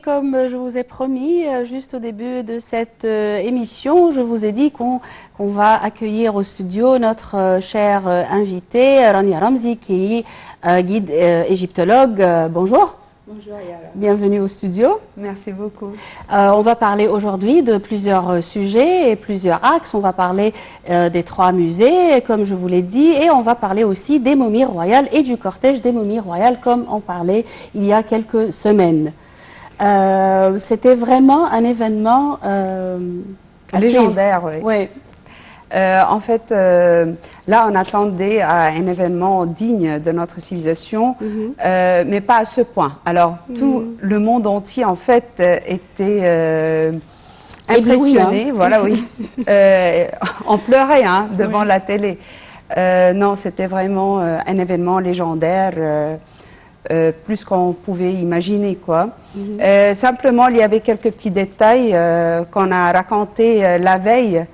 comme je vous ai promis, juste au début de cette émission, je vous ai dit qu'on va accueillir au studio notre cher invité, Rania Ramzi, qui est guide égyptologue. Bonjour. Bonjour Yara. Bienvenue au studio. Merci beaucoup. On va parler aujourd'hui de plusieurs sujets et plusieurs axes. On va parler des 3 musées, comme je vous l'ai dit, et on va parler aussi des momies royales et du cortège des momies royales, comme on parlait il y a quelques semaines. C'était vraiment un événement légendaire, oui. Ouais. En fait, là, on attendait à un événement digne de notre civilisation, mais pas à ce point. Alors, tout le monde entier, en fait, était impressionné. Ébloui, hein. Voilà, oui. On pleurait devant la télé. Non, c'était vraiment un événement légendaire. Plus qu'on pouvait imaginer, quoi. Simplement, il y avait quelques petits détails qu'on a racontés la veille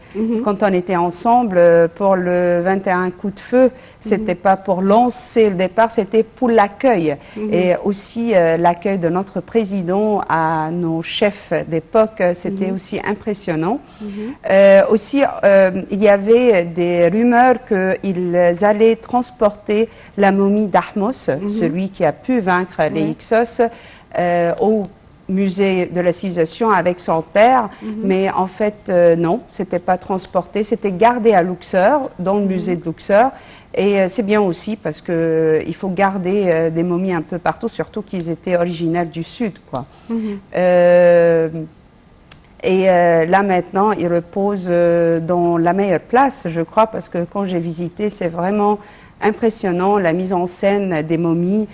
quand on était ensemble pour le 21 coups de feu. C'était pas pour lancer le départ, c'était pour l'accueil et aussi l'accueil de notre président à nos chefs d'époque. C'était aussi impressionnant. Aussi, il y avait des rumeurs qu'ils allaient transporter la momie d'Ahmos, celui qui a pu vaincre les Hyksos, au musée de la civilisation avec son père, mais en fait non, c'était pas transporté, c'était gardé à Luxor, dans le musée de Luxor, et c'est bien aussi parce que il faut garder des momies un peu partout, surtout qu'ils étaient originaires du sud, quoi. Là maintenant, il repose dans la meilleure place, je crois, parce que quand j'ai visité, c'est vraiment impressionnant, la mise en scène des momies,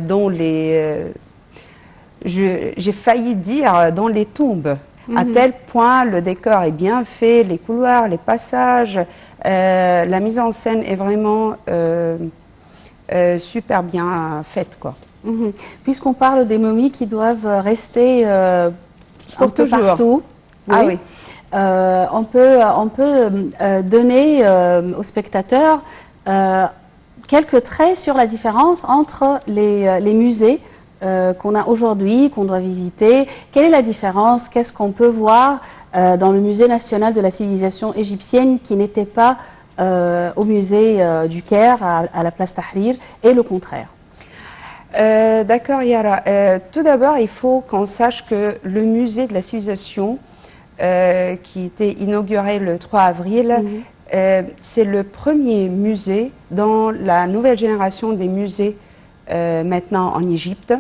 dont les... j'ai failli dire dans les tombes, à tel point le décor est bien fait, les couloirs, les passages, la mise en scène est vraiment super bien faite, quoi. Puisqu'on parle des momies qui doivent rester pour toujours. Partout, ah oui. On peut donner aux spectateurs quelques traits sur la différence entre les musées qu'on a aujourd'hui, qu'on doit visiter. Quelle est la différence? Qu'est-ce qu'on peut voir dans le musée national de la civilisation égyptienne qui n'était pas au musée du Caire, à la place Tahrir, et le contraire? D'accord, Yara. Tout d'abord, il faut qu'on sache que le musée de la civilisation, qui était inauguré le 3 avril, c'est le premier musée dans la nouvelle génération des musées maintenant en Égypte.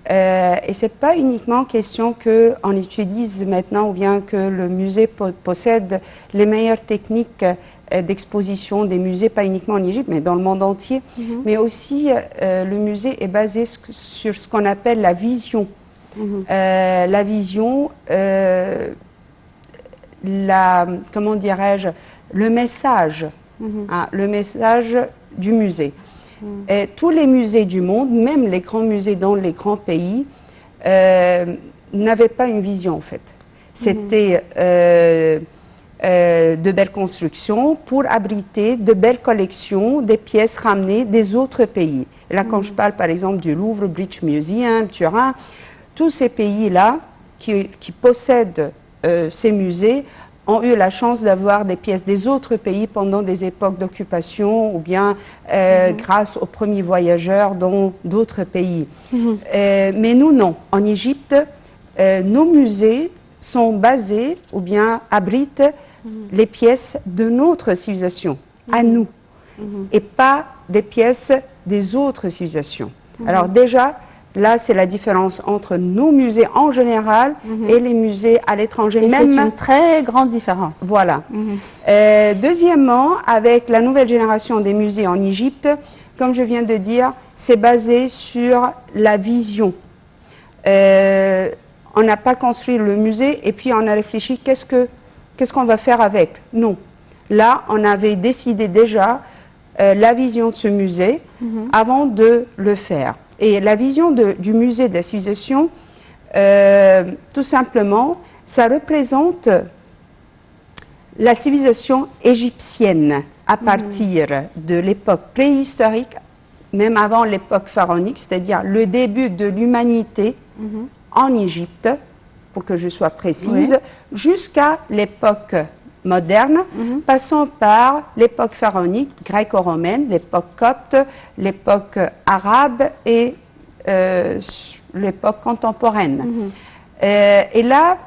Et ce n'est pas uniquement question qu'on utilise maintenant ou bien que le musée possède les meilleures techniques d'exposition des musées, pas uniquement en Égypte, mais dans le monde entier. Mais aussi, le musée est basé sur ce qu'on appelle la vision. La vision, comment dirais-je, le message du musée. Et tous les musées du monde, même les grands musées dans les grands pays, n'avaient pas une vision en fait. C'était de belles constructions pour abriter de belles collections, des pièces ramenées des autres pays. Là, quand je parle par exemple du Louvre, British Museum, Turin, tous ces pays-là qui possèdent ces musées ont eu la chance d'avoir des pièces des autres pays pendant des époques d'occupation ou bien grâce aux premiers voyageurs dans d'autres pays. Mais nous, non. En Égypte, nos musées sont basés ou bien abritent les pièces de notre civilisation, à nous, et pas des pièces des autres civilisations. Alors déjà, là, c'est la différence entre nos musées en général et les musées à l'étranger. Et c'est une très grande différence. Voilà. Deuxièmement, avec la nouvelle génération des musées en Égypte, comme je viens de dire, c'est basé sur la vision. On n'a pas construit le musée et puis on a réfléchi qu'est-ce qu'on va faire avec. Non. Là, on avait décidé déjà la vision de ce musée avant de le faire. Et la vision du musée de la civilisation, tout simplement, ça représente la civilisation égyptienne à partir de l'époque préhistorique, même avant l'époque pharaonique, c'est-à-dire le début de l'humanité en Égypte, pour que je sois précise, jusqu'à l'époque moderne, passant par l'époque pharaonique, gréco-romaine, l'époque copte, l'époque arabe et l'époque contemporaine. Et là,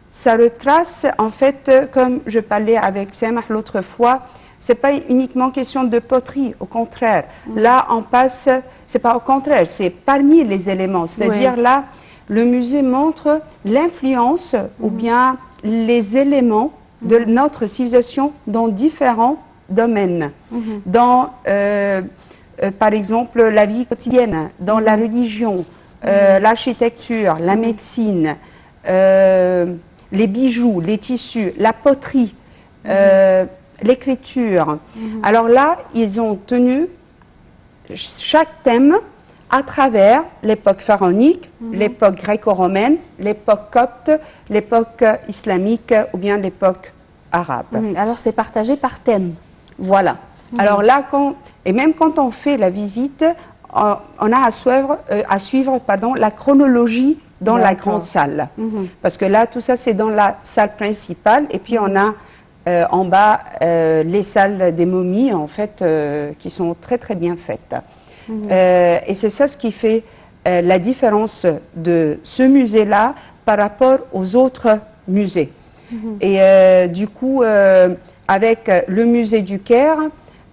ça retrace, en fait, comme je parlais avec Samah l'autre fois, c'est pas uniquement question de poterie, au contraire. Là, on passe, c'est pas au contraire, c'est parmi les éléments. C'est-à-dire là, le musée montre l'influence ou bien les éléments de notre civilisation dans différents domaines. Dans, par exemple, la vie quotidienne, dans la religion, l'architecture, la médecine, les bijoux, les tissus, la poterie, l'écriture. Alors là, ils ont tenu chaque thème à travers l'époque pharaonique, l'époque gréco-romaine, l'époque copte, l'époque islamique ou bien l'époque arabe. Alors c'est partagé par thème. Voilà. Alors là, et même quand on fait la visite, on a à suivre la chronologie dans la grande salle. Parce que là, tout ça, c'est dans la salle principale. Et puis, on a en bas les salles des momies, en fait, qui sont très, très bien faites. Et c'est ça ce qui fait la différence de ce musée-là par rapport aux autres musées. Et du coup, avec le musée du Caire,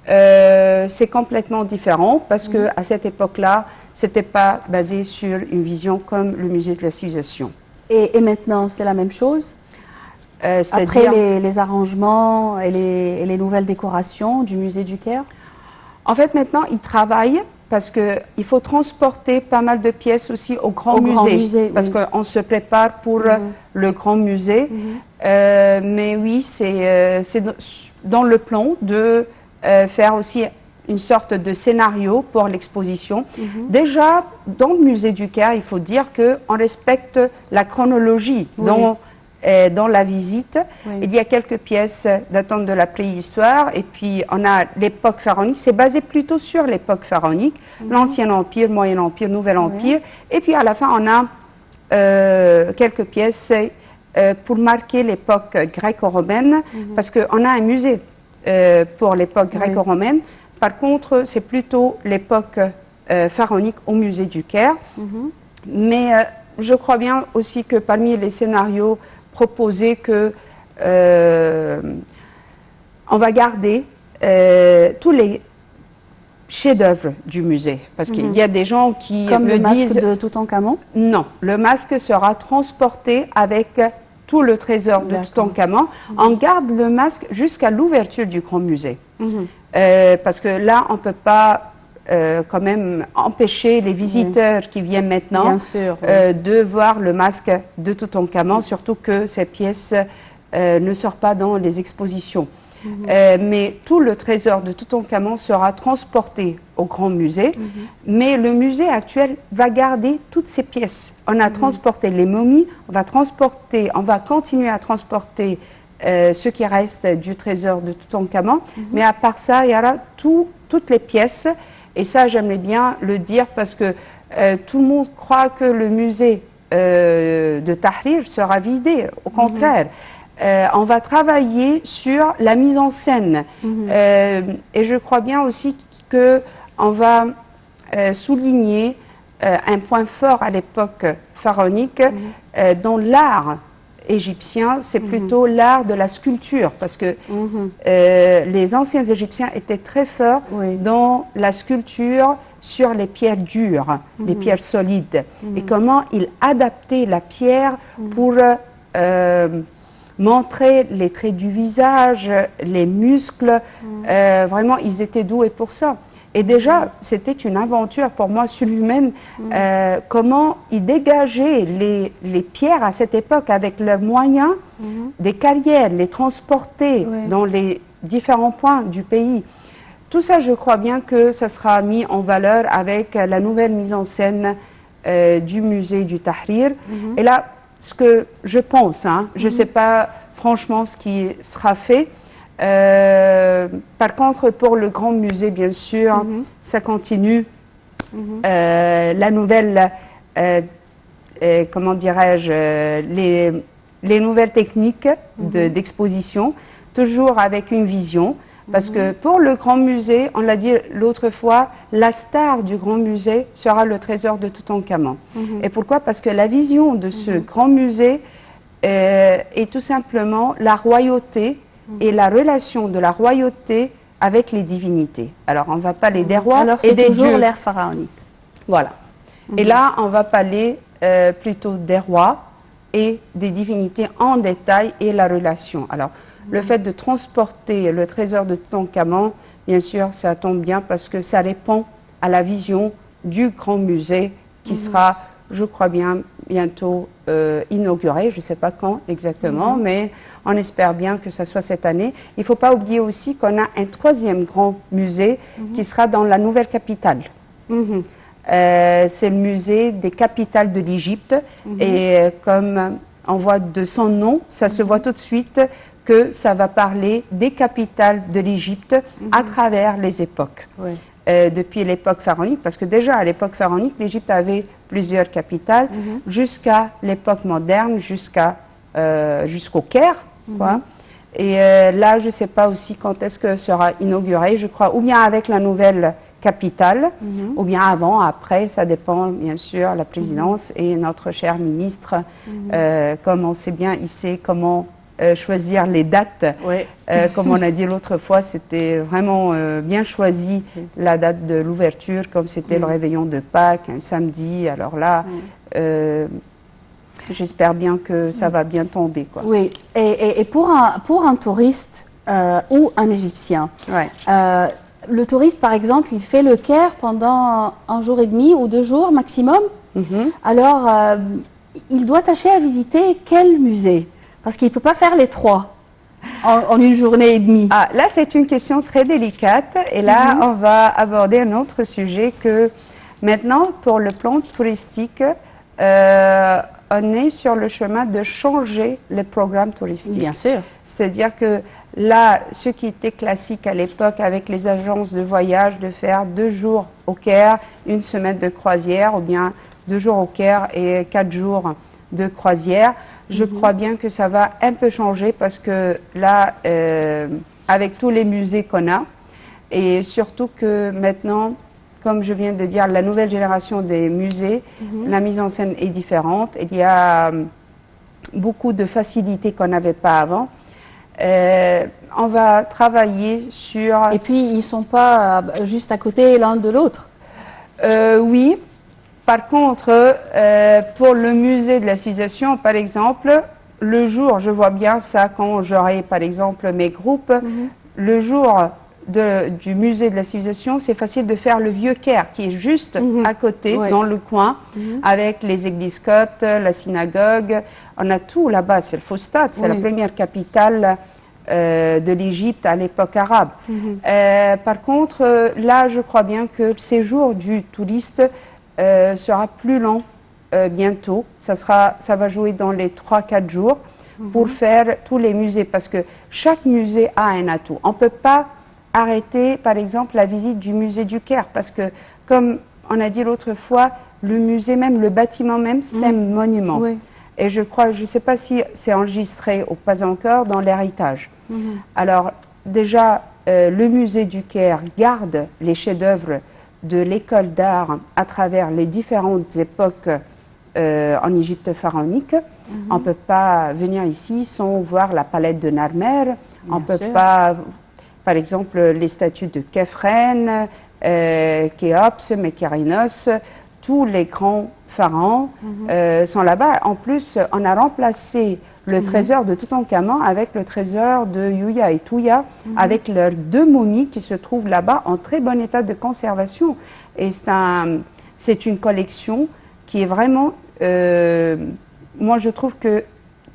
c'est complètement différent parce qu'à cette époque-là, ce n'était pas basé sur une vision comme le musée de la civilisation. Et maintenant, c'est la même chose? Après les arrangements et les nouvelles décorations du musée du Caire? En fait, maintenant, ils travaillent parce qu'il faut transporter pas mal de pièces aussi au grand musée. Parce qu'on se prépare pour le grand musée. Mais oui, c'est dans le plan de faire aussi une sorte de scénario pour l'exposition. Déjà, dans le musée du Caire, il faut dire qu'on respecte la chronologie dans la visite. Il y a quelques pièces datant de la préhistoire et puis on a l'époque pharaonique. C'est basé plutôt sur l'époque pharaonique, l'Ancien Empire, Moyen Empire, Nouvel Empire. Et puis à la fin, on a quelques pièces pour marquer l'époque gréco-romaine parce qu'on a un musée pour l'époque gréco-romaine. Par contre, c'est plutôt l'époque pharaonique au musée du Caire. Mais je crois bien aussi que parmi les scénarios proposés, que on va garder tous les chefs-d'œuvre du musée. Parce qu'il y a des gens qui comme me disent... Comme le masque de Toutankhamon? Non, le masque sera transporté avec tout le trésor de Toutankhamon. On garde le masque jusqu'à l'ouverture du grand musée. Parce que là, on ne peut pas quand même empêcher les visiteurs qui viennent maintenant de voir le masque de Toutankhamon, surtout que ces pièces ne sortent pas dans les expositions. Mais tout le trésor de Toutankhamon sera transporté au grand musée, mais le musée actuel va garder toutes ces pièces. On a transporté les momies, on va continuer à transporter ce qui reste du trésor de Toutankhamon, mais à part ça, il y aura toutes les pièces, et ça j'aimerais bien le dire parce que tout le monde croit que le musée de Tahrir sera vidé, au contraire. On va travailler sur la mise en scène et je crois bien aussi qu'on va souligner un point fort à l'époque pharaonique dans l'art égyptien, c'est plutôt l'art de la sculpture parce que les anciens Égyptiens étaient très forts dans la sculpture sur les pierres dures, les pierres solides et comment ils adaptaient la pierre pour montrer les traits du visage, les muscles. Vraiment, ils étaient doués pour ça. Et déjà, c'était une aventure pour moi surhumaine, comment ils dégageaient les pierres à cette époque avec leurs moyens, des carrières, les transporter dans les différents points du pays. Tout ça, je crois bien que ça sera mis en valeur avec la nouvelle mise en scène du musée du Tahrir. Et là, ce que je pense, je ne sais pas franchement ce qui sera fait. Par contre, pour le grand musée, bien sûr, ça continue. La nouvelle comment dirais-je, les nouvelles techniques d'exposition, toujours avec une vision. Parce que pour le Grand Musée, on l'a dit l'autre fois, la star du Grand Musée sera le trésor de Toutankhamon. Et pourquoi? Parce que la vision de ce Grand Musée est tout simplement la royauté et la relation de la royauté avec les divinités. Alors, on va parler des rois Alors, et des c'est toujours dieux. l'ère pharaonique. Voilà. Et là, on va parler plutôt des rois et des divinités en détail et la relation. Alors, le fait de transporter le trésor de Toutankhamon, bien sûr, ça tombe bien parce que ça répond à la vision du Grand Musée qui sera, je crois bien, bientôt inauguré. Je ne sais pas quand exactement, mais on espère bien que ça soit cette année. Il ne faut pas oublier aussi qu'on a un troisième grand musée qui sera dans la nouvelle capitale. C'est le musée des capitales de l'Égypte. Et comme on voit de son nom, ça se voit tout de suite que ça va parler des capitales de l'Égypte à travers les époques. Depuis l'époque pharaonique, parce que déjà à l'époque pharaonique, l'Égypte avait plusieurs capitales, jusqu'à l'époque moderne, jusqu'au Caire. Quoi. Et là, je ne sais pas aussi quand est-ce que sera inauguré, je crois, ou bien avec la nouvelle capitale, ou bien avant, après, ça dépend bien sûr, la présidence et notre cher ministre, comme on sait bien, il sait comment choisir les dates. Comme on a dit l'autre fois, c'était vraiment bien choisi la date de l'ouverture, comme c'était le réveillon de Pâques, un samedi. Alors là, j'espère bien que ça va bien tomber. Quoi. Oui, et pour un touriste ou un Égyptien, le touriste, par exemple, il fait le Caire pendant 1 jour et demi ou 2 jours maximum. Alors, il doit tâcher à visiter quel musée? Parce qu'il ne peut pas faire les 3 en 1 journée et demie. Ah, là, c'est une question très délicate. Et là, on va aborder un autre sujet que maintenant, pour le plan touristique, on est sur le chemin de changer les programmes touristiques. Bien sûr. C'est-à-dire que là, ce qui était classique à l'époque avec les agences de voyage, de faire 2 jours au Caire, 1 semaine de croisière, ou bien 2 jours au Caire et 4 jours de croisière, je crois bien que ça va un peu changer parce que là, avec tous les musées qu'on a, et surtout que maintenant, comme je viens de dire, la nouvelle génération des musées, la mise en scène est différente. Il y a beaucoup de facilités qu'on n'avait pas avant. On va travailler sur... Et puis, ils ne sont pas juste à côté l'un de l'autre. Oui. Par contre, pour le musée de la civilisation, par exemple, le jour, je vois bien ça quand j'aurai, par exemple, mes groupes, le jour du musée de la civilisation, c'est facile de faire le vieux Caire, qui est juste à côté, dans le coin, avec les églises coptes, la synagogue. On a tout là-bas, c'est le Fustat, c'est la première capitale de l'Égypte à l'époque arabe. Par contre, là, je crois bien que le séjour du touriste sera plus long bientôt. Ça va jouer dans les 3-4 jours pour faire tous les musées, parce que chaque musée a un atout. On ne peut pas arrêter, par exemple, la visite du musée du Caire, parce que, comme on a dit l'autre fois, le musée même, le bâtiment même, c'est un monument. Et je crois, je ne sais pas si c'est enregistré ou pas encore dans l'héritage. Alors, déjà, le musée du Caire garde les chefs-d'œuvre de l'école d'art à travers les différentes époques en Égypte pharaonique. On ne peut pas venir ici sans voir la palette de Narmer. On ne peut pas, par exemple, les statues de Khéphren, Khéops, Mykérinos, tous les grands pharaons sont là-bas. En plus, on a remplacé le trésor de Toutankhamon avec le trésor de Yuya et Touya, avec leurs 2 momies qui se trouvent là-bas en très bon état de conservation. Et c'est une collection qui est vraiment, moi je trouve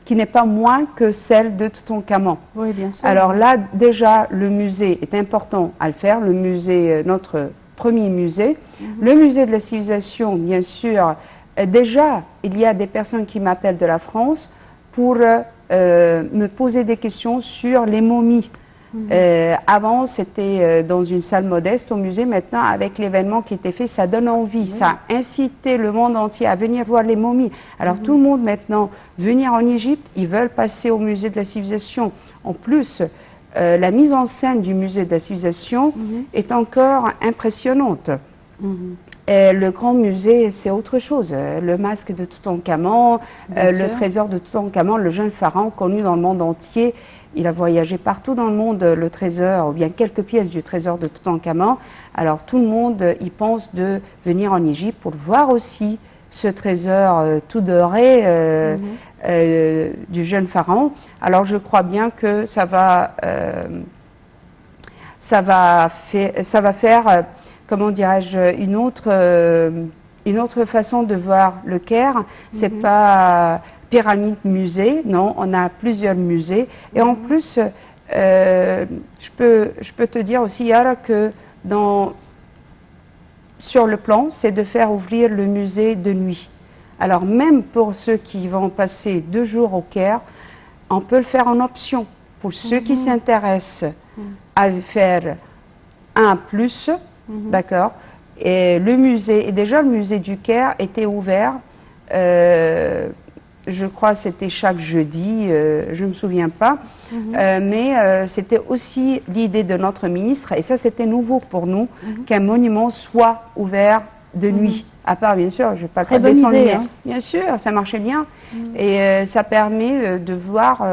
qui n'est pas moins que celle de Toutankhamon. Oui, bien sûr. Alors là, déjà, le musée est important à le faire, le musée, notre premier musée. Le musée de la civilisation, bien sûr, déjà, il y a des personnes qui m'appellent de la France pour me poser des questions sur les momies Avant, c'était dans une salle modeste au musée. Maintenant, avec l'événement qui était fait, ça donne envie. Ça a incité le monde entier à venir voir les momies. Alors, tout le monde maintenant, venir en Égypte, ils veulent passer au musée de la civilisation. En plus, la mise en scène du musée de la civilisation est encore impressionnante. Et le grand musée, c'est autre chose. Le masque de Toutankhamon, le trésor de Toutankhamon, le jeune pharaon connu dans le monde entier. Il a voyagé partout dans le monde, le trésor, ou bien quelques pièces du trésor de Toutankhamon. Alors tout le monde y pense de venir en Égypte pour voir aussi ce trésor tout doré du jeune pharaon. Alors je crois bien que ça va faire comment dirais-je, une autre façon de voir le Caire. C'est pas pyramide musée, non, on a plusieurs musées. Et en plus, je peux te dire aussi, Yara, que sur le plan, c'est de faire ouvrir le musée de nuit. Alors même pour ceux qui vont passer 2 jours au Caire, on peut le faire en option. Pour ceux qui s'intéressent à faire un plus, d'accord. Et le musée, et déjà le musée du Caire était ouvert, je crois que c'était chaque jeudi, je ne me souviens pas, mais c'était aussi l'idée de notre ministre, et ça c'était nouveau pour nous, qu'un monument soit ouvert de nuit. À part, bien sûr, je ne vais pas le faire sans lumière. Bien sûr, ça marchait bien. Et ça permet de voir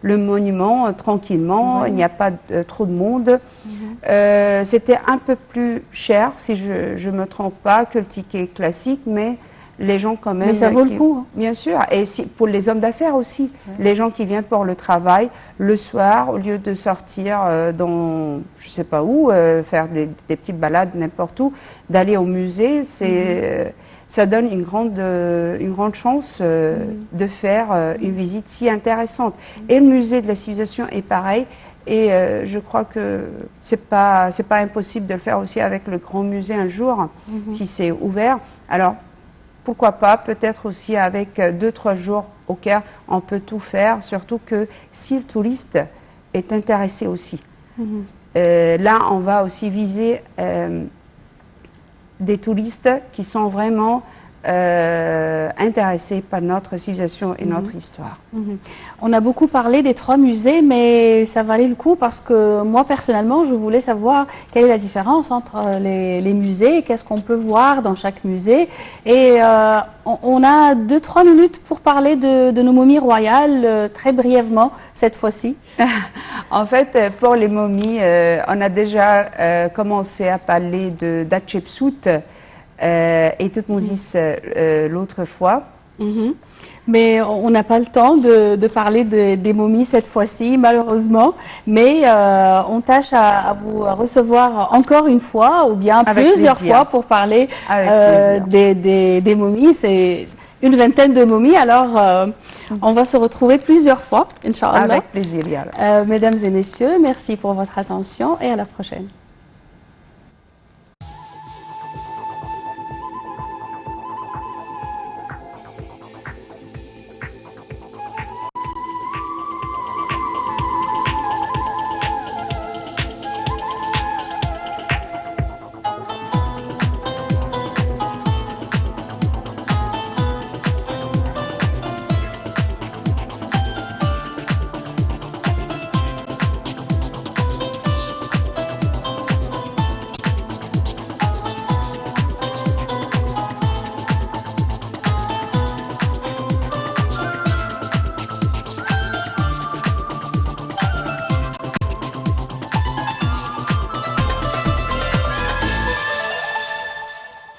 le monument tranquillement, il n'y a pas trop de monde. C'était un peu plus cher, si je ne me trompe pas, que le ticket classique, mais les gens quand même... Mais ça vaut le coup. Bien sûr, et pour les hommes d'affaires aussi, les gens qui viennent pour le travail, le soir, au lieu de sortir dans, je ne sais pas où, faire des petites balades n'importe où, d'aller au musée, ça donne une grande chance de faire une visite si intéressante. Et le musée de la civilisation est pareil. Et je crois que c'est pas impossible de le faire aussi avec le grand musée un jour, si c'est ouvert. Alors, pourquoi pas, peut-être aussi avec 2-3 jours au Caire, on peut tout faire, surtout que si le touriste est intéressé aussi. Là, on va aussi viser des touristes qui sont vraiment intéressés par notre civilisation et notre histoire. On a beaucoup parlé des 3 musées, mais ça valait le coup parce que moi, personnellement, je voulais savoir quelle est la différence entre les musées, qu'est-ce qu'on peut voir dans chaque musée. Et on a 2-3 minutes pour parler de nos momies royales, très brièvement, cette fois-ci. En fait, pour les momies, on a déjà commencé à parler d'Hatchepsout, et Toutmoses l'autre fois. Mais on n'a pas le temps de parler des momies cette fois-ci, malheureusement. Mais on tâche à vous recevoir encore une fois, ou bien plusieurs fois, pour parler des momies. C'est une vingtaine de momies, alors on va se retrouver plusieurs fois, Inch'Allah. Avec plaisir, Yara. Mesdames et messieurs, merci pour votre attention et à la prochaine.